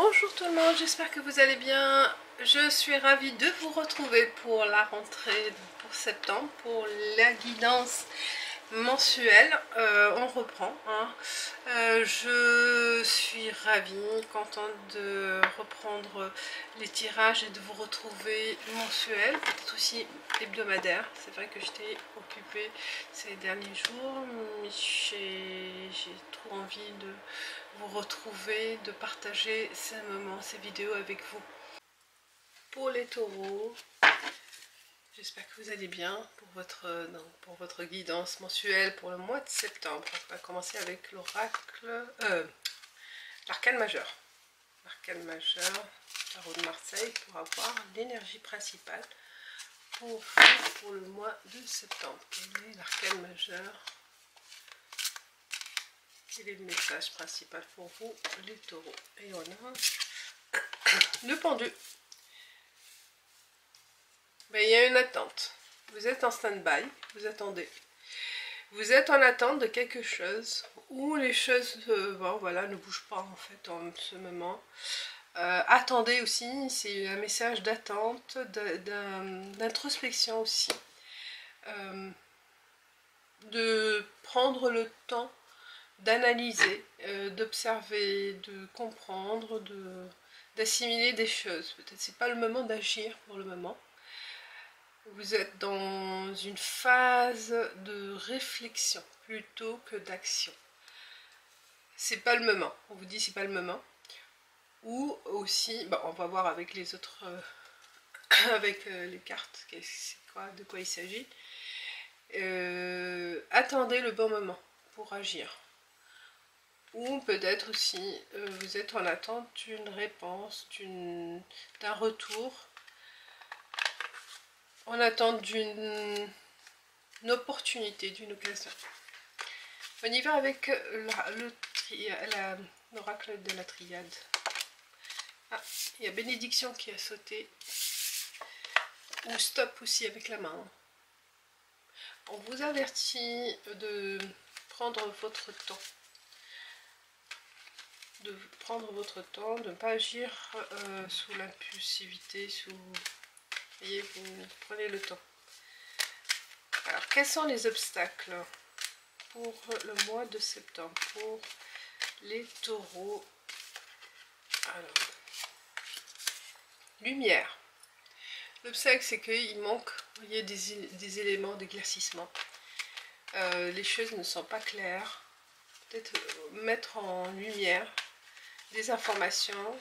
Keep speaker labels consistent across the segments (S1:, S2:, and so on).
S1: Bonjour tout le monde, j'espère que vous allez bien. Je suis ravie de vous retrouver pour la rentrée pour septembre, pour la guidance mensuelle. On reprend. Je suis ravie, contente de reprendre les tirages et de vous retrouver mensuel, peut-être aussi hebdomadaire. C'est vrai que j'étais occupée ces derniers jours, mais j'ai trop envie de vous retrouver, de partager ces moments, ces vidéos avec vous. Pour les taureaux, j'espère que vous allez bien pour votre guidance mensuelle pour le mois de septembre. On va commencer avec l'oracle, l'arcane majeur. L'arcane majeur, tarot de Marseille, pour avoir l'énergie principale pour vous pour le mois de septembre. Quel est l'arcane majeur? Quel est le message principal pour vous, les taureaux? Et on a le pendu. Ben, il y a une attente. Vous êtes en stand-by, vous attendez. Vous êtes en attente de quelque chose, où les choses voilà, ne bougent pas en fait en ce moment. Attendez aussi, c'est un message d'attente, d'introspection aussi. De prendre le temps d'analyser, d'observer, de comprendre, d'assimiler des choses. Peut-être c'est pas le moment d'agir pour le moment. Vous êtes dans une phase de réflexion plutôt que d'action. C'est pas le moment. On vous dit c'est pas le moment. Ou aussi, bon, on va voir avec les autres, avec les cartes, de quoi il s'agit. Attendez le bon moment pour agir. Ou peut-être aussi, vous êtes en attente d'une réponse, d'un retour, en attente d'une opportunité, d'une occasion. On y va avec l'oracle de la triade. Ah, il y a bénédiction qui a sauté. Ou stop aussi avec la main. On vous avertit de prendre votre temps. De ne pas agir sous l'impulsivité, voyez, vous prenez le temps. Alors, quels sont les obstacles pour le mois de septembre, pour les taureaux? Alors, lumière. L'obstacle, c'est qu'il manque, vous voyez, des éléments d'éclaircissement. Les choses ne sont pas claires. Peut-être mettre en lumière des informations,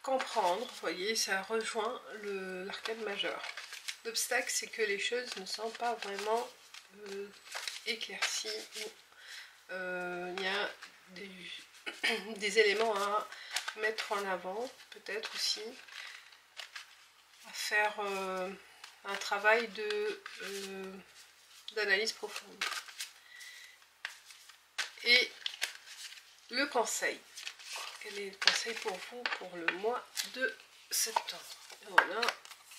S1: comprendre, vous voyez, ça rejoint l'arcane majeur. L'obstacle, c'est que les choses ne sont pas vraiment éclaircies, ou il y a des éléments à mettre en avant, peut-être aussi à faire un travail d'analyse profonde. Et le conseil. Quel est le conseil pour vous pour le mois de septembre? Et voilà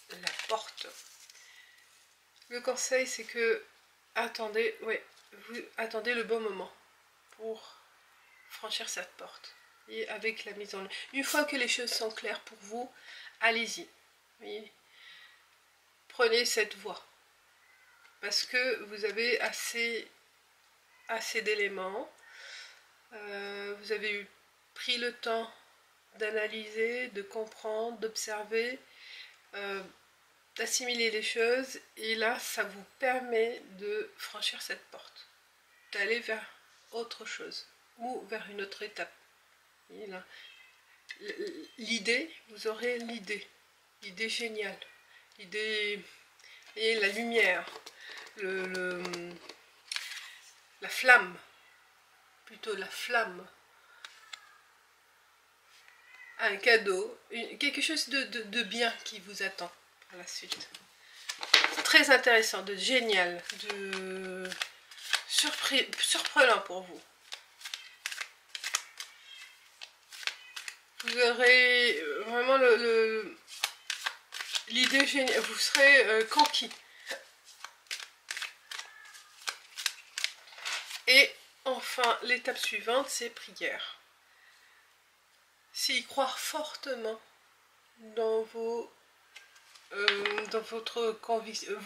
S1: la porte. Le conseil, c'est que vous attendez le bon moment pour franchir cette porte. Et avec la mise en œuvre. Une fois que les choses sont claires pour vous, allez-y. Prenez cette voie. Parce que vous avez assez d'éléments. Vous avez pris le temps d'analyser, de comprendre, d'observer, d'assimiler les choses, et là ça vous permet de franchir cette porte, d'aller vers autre chose ou vers une autre étape. L'idée, vous aurez l'idée géniale, l'idée et la lumière, la flamme, plutôt la flamme, un cadeau, quelque chose de bien qui vous attend par la suite. Très intéressant, de génial, de surprenant pour vous. Vous aurez vraiment l'idée géniale, vous serez conquis. Et enfin, l'étape suivante, c'est prière. c'est y croire fortement dans dans votre conviction,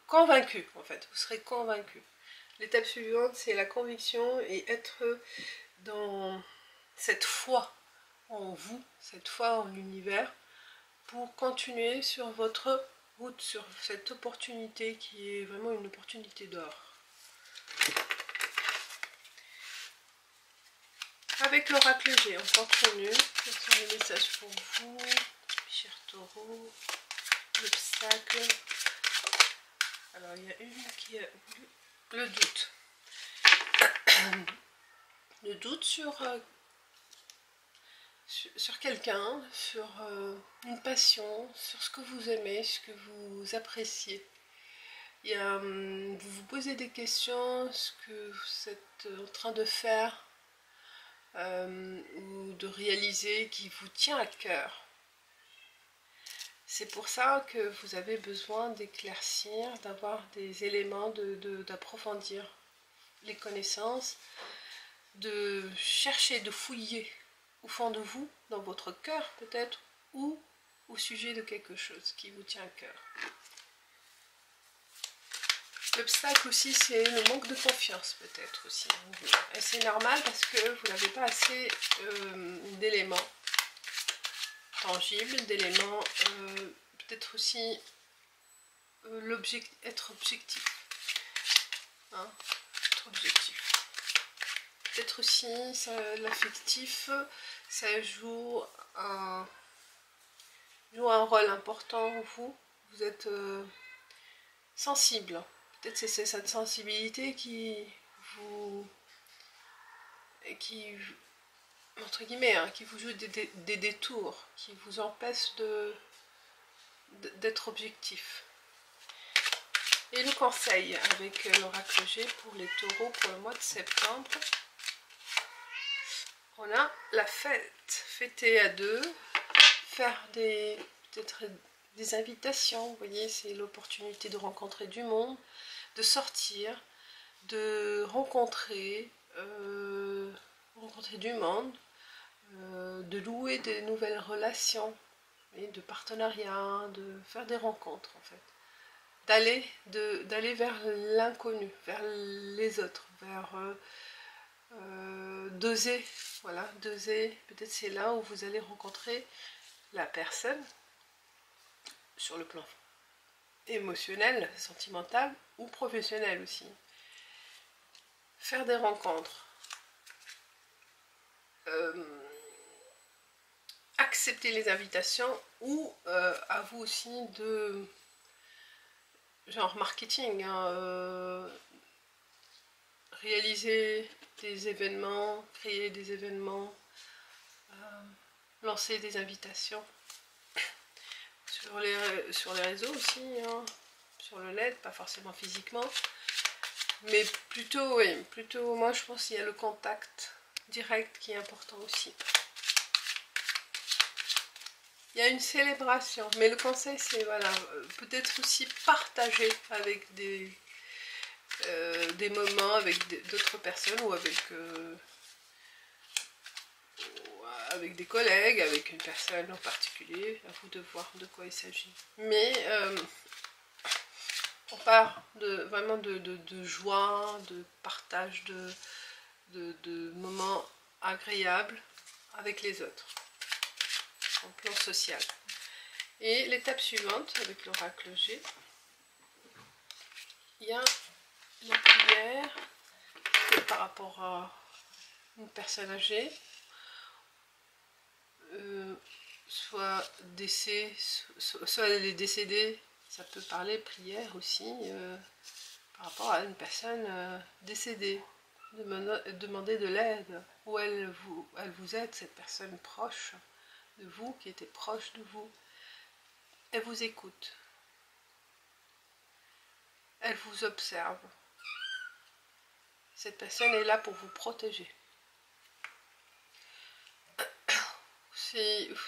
S1: convaincu en fait, vous serez convaincu. L'étape suivante, c'est la conviction et être dans cette foi en vous, cette foi en l'univers, pour continuer sur votre route, sur cette opportunité qui est vraiment une opportunité d'or. Avec l'oracle G, on continue. Quels sont les messages pour vous, cher taureau? L'obstacle. Alors, il y a une qui a le doute. Le doute sur quelqu'un, sur une passion, sur ce que vous aimez, ce que vous appréciez. Il y a, vous vous posez des questions, ce que vous êtes en train de faire ou de réaliser qui vous tient à cœur. C'est pour ça que vous avez besoin d'éclaircir, d'avoir des éléments, d'approfondir les connaissances, de chercher, de fouiller au fond de vous, dans votre cœur peut-être, ou au sujet de quelque chose qui vous tient à cœur. L'obstacle aussi, c'est le manque de confiance peut-être aussi. Et c'est normal parce que vous n'avez pas assez d'éléments tangibles, d'éléments, peut-être aussi être objectif. Hein, être objectif. Peut-être aussi l'affectif, ça joue un rôle important en vous. Vous êtes sensible. Peut-être c'est cette sensibilité qui vous, entre guillemets, hein, qui vous joue des détours, qui vous empêche d'être objectif. Et le conseil avec l'oracle G pour les taureaux pour le mois de septembre. On a la fête, fêter à deux, faire peut-être des invitations, vous voyez, c'est l'opportunité de rencontrer du monde, de sortir, de rencontrer du monde, de louer des nouvelles relations, et de partenariats, de faire des rencontres en fait. D'aller vers l'inconnu, vers les autres, vers d'oser, voilà, d'oser, peut-être c'est là où vous allez rencontrer la personne sur le plan émotionnel, sentimental ou professionnel aussi. Faire des rencontres, accepter les invitations ou à vous aussi de genre marketing, hein, réaliser des événements, créer des événements, lancer des invitations sur les réseaux aussi, hein, sur le net, pas forcément physiquement, mais plutôt, oui, plutôt, moi je pense qu'il y a le contact direct qui est important aussi. Il y a une célébration, mais le conseil c'est, voilà, peut-être aussi partager avec des moments avec d'autres personnes ou avec des collègues, avec une personne en particulier, à vous de voir de quoi il s'agit. Mais on part vraiment de joie, de partage, de moments agréables avec les autres, en plan social. Et l'étape suivante, avec l'oracle G, il y a la prière par rapport à une personne âgée, soit décès, soit elle est décédée, ça peut parler prière aussi, par rapport à une personne décédée, demander de l'aide, où elle vous aide, cette personne proche de vous, qui était proche de vous, elle vous écoute, elle vous observe, cette personne est là pour vous protéger.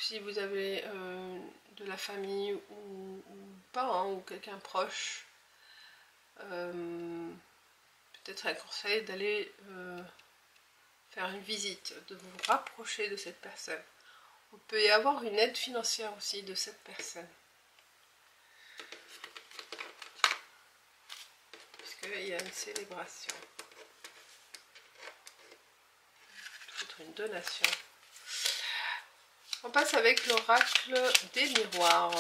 S1: Si vous avez de la famille ou pas, hein, ou quelqu'un proche, peut-être un conseil d'aller faire une visite, de vous rapprocher de cette personne, Il peut y avoir une aide financière aussi de cette personne. Parce qu'il y a une célébration. Peut-être une donation. On passe avec l'oracle des miroirs.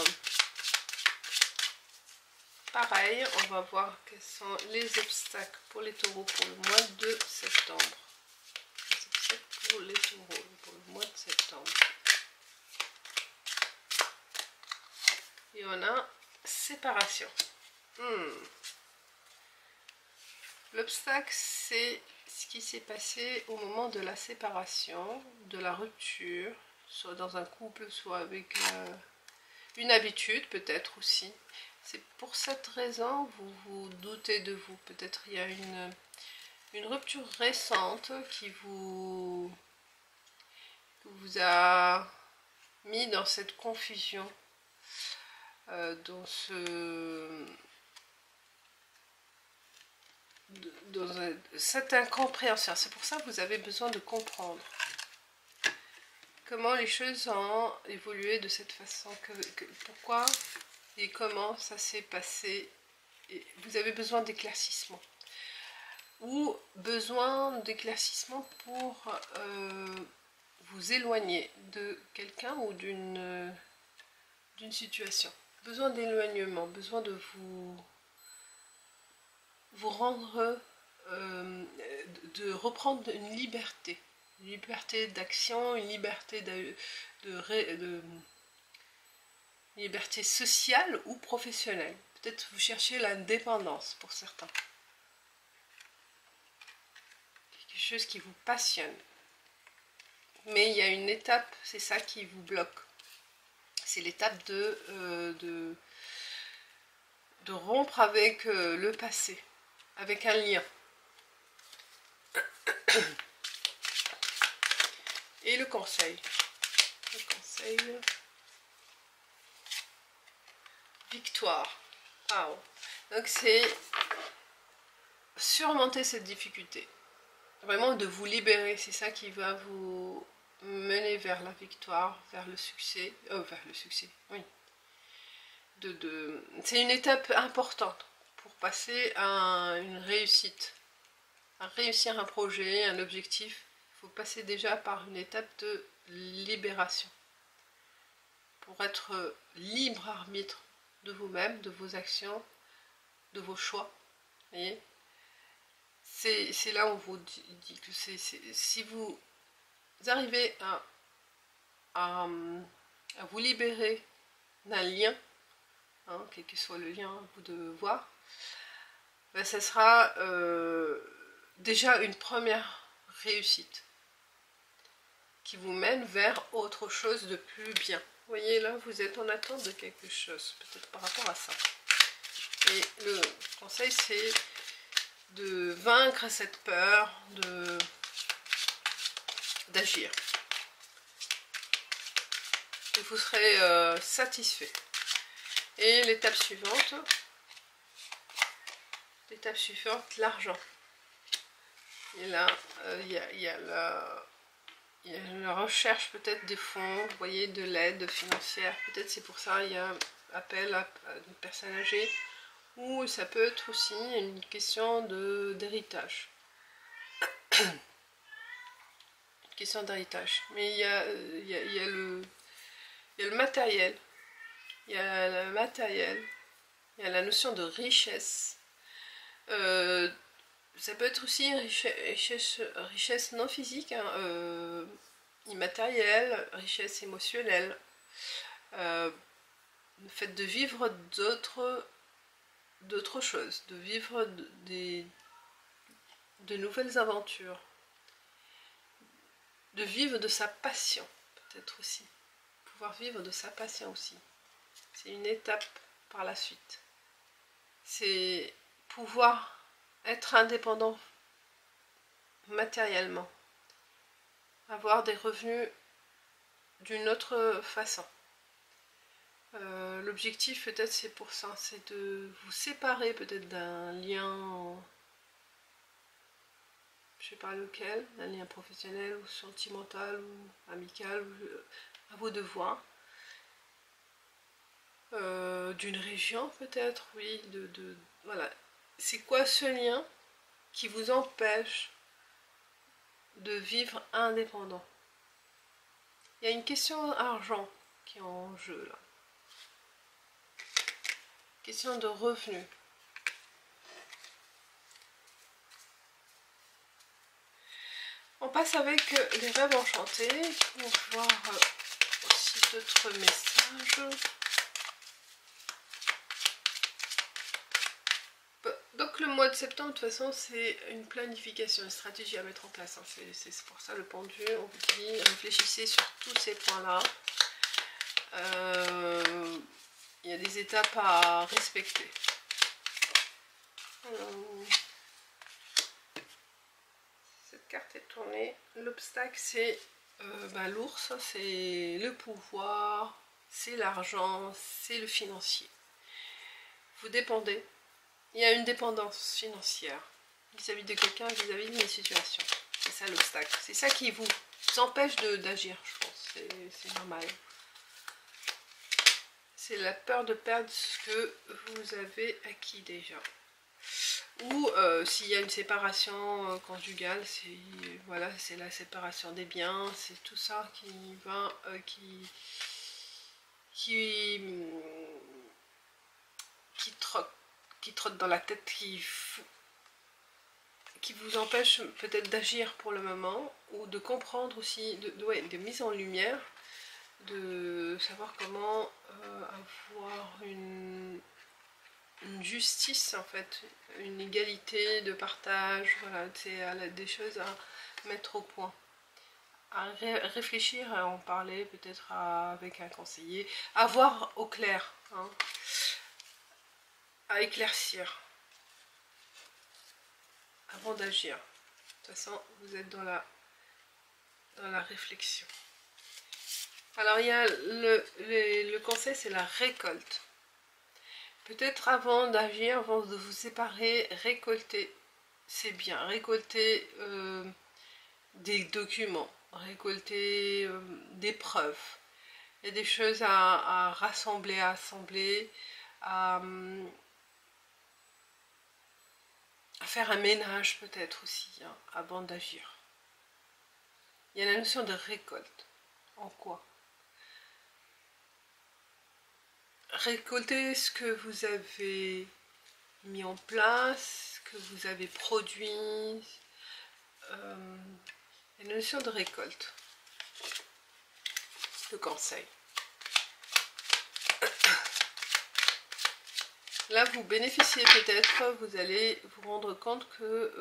S1: Pareil, on va voir quels sont les obstacles pour les taureaux pour le mois de septembre. Les obstacles pour les taureaux pour le mois de septembre. Et on a séparation. L'obstacle, c'est ce qui s'est passé au moment de la séparation, de la rupture, soit dans un couple, soit avec une habitude peut-être aussi. C'est pour cette raison vous vous doutez de vous. Peut-être il y a une rupture récente qui vous a mis dans cette confusion, dans cette incompréhension. C'est pour ça que vous avez besoin de comprendre comment les choses ont évolué de cette façon, pourquoi et comment ça s'est passé. Et vous avez besoin d'éclaircissement ou besoin d'éclaircissement pour vous éloigner de quelqu'un ou d'une situation. Besoin d'éloignement, besoin de vous rendre, de reprendre une liberté d'action, une liberté liberté sociale ou professionnelle. Peut-être vous cherchez l'indépendance pour certains. Quelque chose qui vous passionne. Mais il y a une étape, c'est ça qui vous bloque. C'est l'étape de rompre avec le passé, avec un lien. Et le conseil. Victoire. Wow. Donc c'est surmonter cette difficulté. Vraiment de vous libérer. C'est ça qui va vous mener vers la victoire, vers le succès. Vers le succès, oui. C'est une étape importante pour passer à une réussite. À réussir un projet, un objectif. Il faut passer déjà par une étape de libération. Pour être libre arbitre de vous-même, de vos actions, de vos choix. Vous voyez, c'est là où on vous dit que si vous arrivez à vous libérer d'un lien, hein, quel que soit le lien, vous devez voir, ben, ça sera déjà une première réussite qui vous mène vers autre chose de plus bien. Vous voyez, là, vous êtes en attente de quelque chose, peut-être par rapport à ça. Et le conseil, c'est de vaincre cette peur, d'agir. Et vous serez satisfait. Et l'étape suivante, l'argent. Et là, il y a la recherche peut-être des fonds, vous voyez, de l'aide financière. Peut-être c'est pour ça il y a appel à une personne âgée. Ou ça peut être aussi une question d'héritage. Une question d'héritage. Mais il y a le matériel. Il y a le matériel. Il y a la notion de richesse. Ça peut être aussi une richesse non physique, hein, immatérielle, richesse émotionnelle. Le fait de vivre d'autres choses, de vivre de nouvelles aventures, de vivre de sa passion, peut-être aussi. Pouvoir vivre de sa passion aussi. C'est une étape par la suite. C'est pouvoir être indépendant matériellement, avoir des revenus d'une autre façon. L'objectif peut-être c'est pour ça, c'est de vous séparer peut-être d'un lien, je sais pas lequel, d'un lien professionnel ou sentimental ou amical, ou à vous de voir. D'une région peut-être, oui, voilà. C'est quoi ce lien qui vous empêche de vivre indépendant? Il y a une question argent qui est en jeu là. Question de revenus. On passe avec les rêves enchantés pour voir aussi d'autres messages. Donc le mois de septembre, de toute façon, c'est une planification, une stratégie à mettre en place. Hein. C'est pour ça le pendule, on vous dit, réfléchissez sur tous ces points-là. Il y a des étapes à respecter. Cette carte est tournée. L'obstacle, c'est l'ours, c'est le pouvoir, c'est l'argent, c'est le financier. Vous dépendez. Il y a une dépendance financière vis-à-vis de quelqu'un, vis-à-vis d'une situation. C'est ça l'obstacle. C'est ça qui vous empêche d'agir, je pense. C'est normal. C'est la peur de perdre ce que vous avez acquis déjà. Ou s'il y a une séparation conjugale, voilà, c'est la séparation des biens, c'est tout ça qui va, qui trotte dans la tête, qui vous empêche peut-être d'agir pour le moment, ou de comprendre aussi, de mise en lumière, de savoir comment avoir une justice en fait, une égalité de partage, voilà, c'est des choses à mettre au point, à réfléchir, à en parler peut-être avec un conseiller, à voir au clair, hein, à éclaircir avant d'agir. De toute façon, vous êtes dans la réflexion. Alors il y a le conseil, c'est la récolte. Peut-être avant d'agir, avant de vous séparer, récolter, c'est bien, récolter des documents, récolter des preuves. Il y a des choses à rassembler, à assembler, à faire un ménage peut-être aussi, hein, avant d'agir. Il y a la notion de récolte. En quoi? Récolter ce que vous avez mis en place, ce que vous avez produit, la notion de récolte, le conseil. Là, vous bénéficiez peut-être, vous allez vous rendre compte que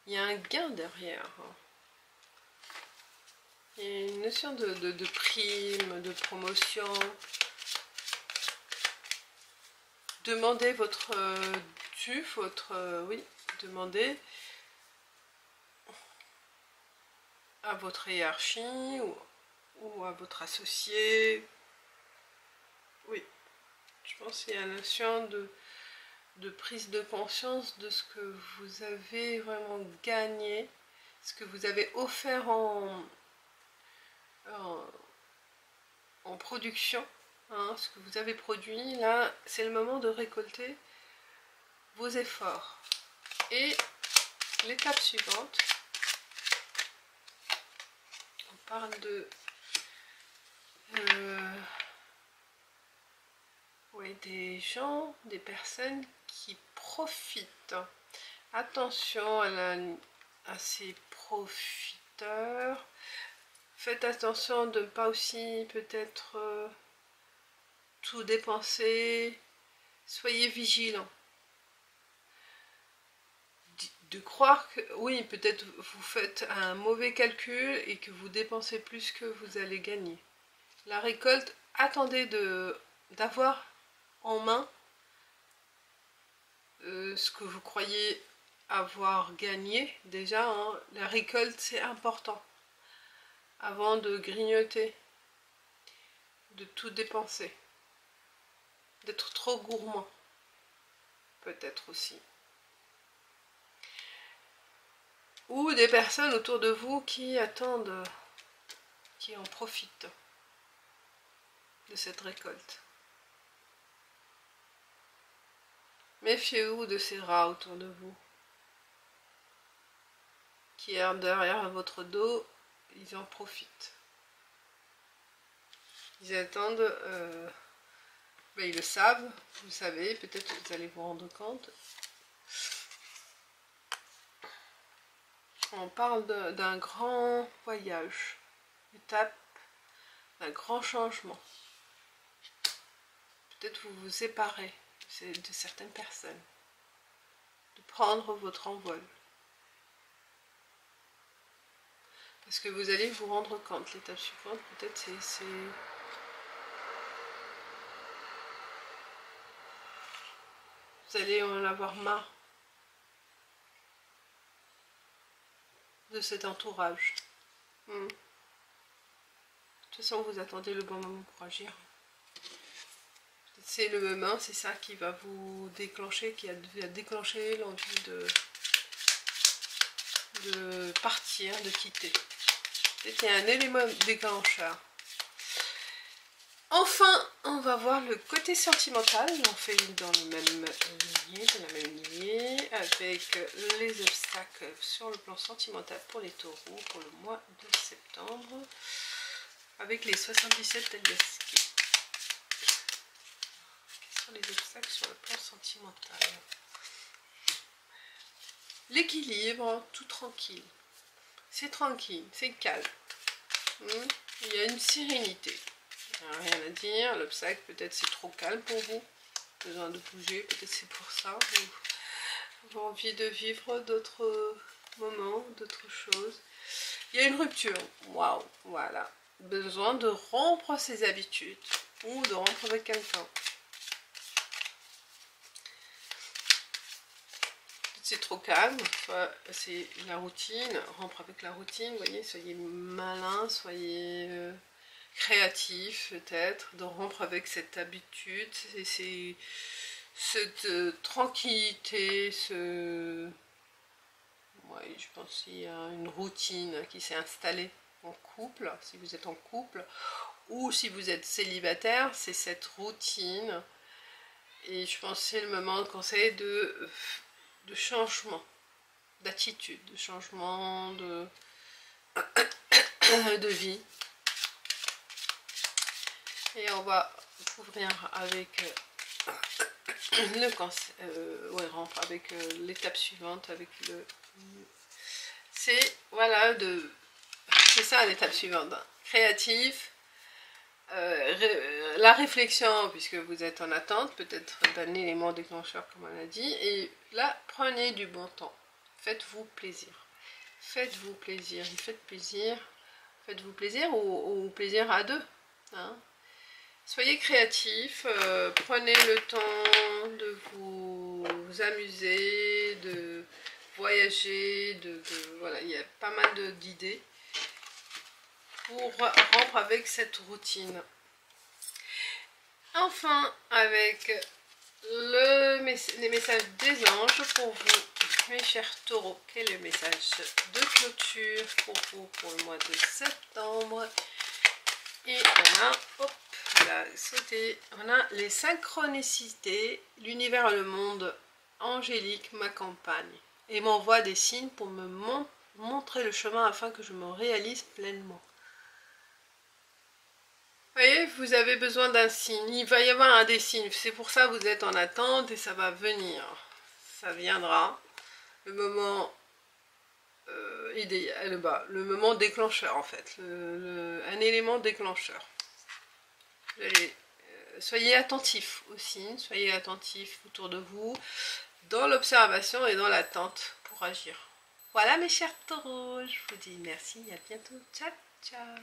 S1: il y a un gain derrière. Il y a une notion de prime, de promotion. Demandez votre dû, oui, demandez à votre hiérarchie ou à votre associé. Oui, je pense qu'il y a une notion de prise de conscience de ce que vous avez vraiment gagné, ce que vous avez offert en production, hein, ce que vous avez produit. Là, c'est le moment de récolter vos efforts. Et l'étape suivante, on parle de des gens, des personnes qui profitent. Attention à ces profiteurs. Faites attention de ne pas aussi peut-être tout dépenser. Soyez vigilants. De croire que, oui, peut-être vous faites un mauvais calcul et que vous dépensez plus que vous allez gagner. La récolte, attendez d'avoir en main ce que vous croyez avoir gagné déjà, hein. La récolte, c'est important avant de grignoter, de tout dépenser, d'être trop gourmand peut-être aussi, ou des personnes autour de vous qui attendent qui en profitent de cette récolte. Méfiez-vous de ces rats autour de vous qui errent derrière votre dos, ils en profitent. Ils attendent, ils le savent, vous le savez, peut-être que vous allez vous rendre compte. On parle d'un grand voyage, étape, d'un grand changement. Peut-être vous vous séparez de certaines personnes, de prendre votre envol. Parce que vous allez vous rendre compte, l'étape suivante, peut-être c'est... Vous allez en avoir marre de cet entourage. De toute façon, vous attendez le bon moment pour agir. C'est le moment, c'est ça qui va vous déclencher, qui va déclencher l'envie de partir, de quitter. C'était un élément déclencheur. Enfin, on va voir le côté sentimental. On fait dans le même lignée, de la même lignée, avec les obstacles sur le plan sentimental pour les taureaux pour le mois de septembre, avec les 77 Telgaski. Quels sont les obstacles sur le plan sentimental? L'équilibre, tout tranquille. C'est tranquille, c'est calme. Il y a une sérénité. Rien à dire. L'obstacle, peut-être c'est trop calme pour vous. Besoin de bouger, peut-être c'est pour ça. Vous avez envie de vivre d'autres moments, d'autres choses. Il y a une rupture. Waouh, voilà. Besoin de rompre ses habitudes ou de rompre avec quelqu'un. C'est trop calme, c'est la routine, rompre avec la routine, vous voyez, soyez malin, soyez créatif peut-être, de rompre avec cette habitude, c'est cette tranquillité, je pense qu'il y a une routine qui s'est installée en couple, si vous êtes en couple, ou si vous êtes célibataire, c'est cette routine, et je pense que c'est le moment de conseil de changement d'attitude, de changement de vie. Et on va couvrir avec le cancer, rompre avec l'étape suivante, avec le... C'est, voilà, c'est ça l'étape suivante. Créatif, la réflexion, puisque vous êtes en attente, peut-être d'un élément déclencheur, comme on a dit, et là, prenez du bon temps. Faites-vous plaisir. Faites-vous plaisir. Faites-vous plaisir ou plaisir à deux. Hein. Soyez créatifs, prenez le temps de vous amuser, de voyager, voilà, il y a pas mal d'idées pour rompre avec cette routine. Enfin, avec les messages des anges pour vous, mes chers taureaux. Quel est le message de clôture pour vous pour le mois de septembre? Et on a, hop, sauté, on a les synchronicités, l'univers et le monde angélique m'accompagne et m'envoie des signes pour me montrer le chemin afin que je me réalise pleinement. Vous voyez, vous avez besoin d'un signe, il va y avoir un des signes, c'est pour ça que vous êtes en attente et ça va venir, ça viendra, le moment idéal, le moment déclencheur en fait, un élément déclencheur. Soyez attentifs aux signes, soyez attentifs autour de vous, dans l'observation et dans l'attente pour agir. Voilà mes chers taureaux, je vous dis merci, à bientôt, ciao ciao.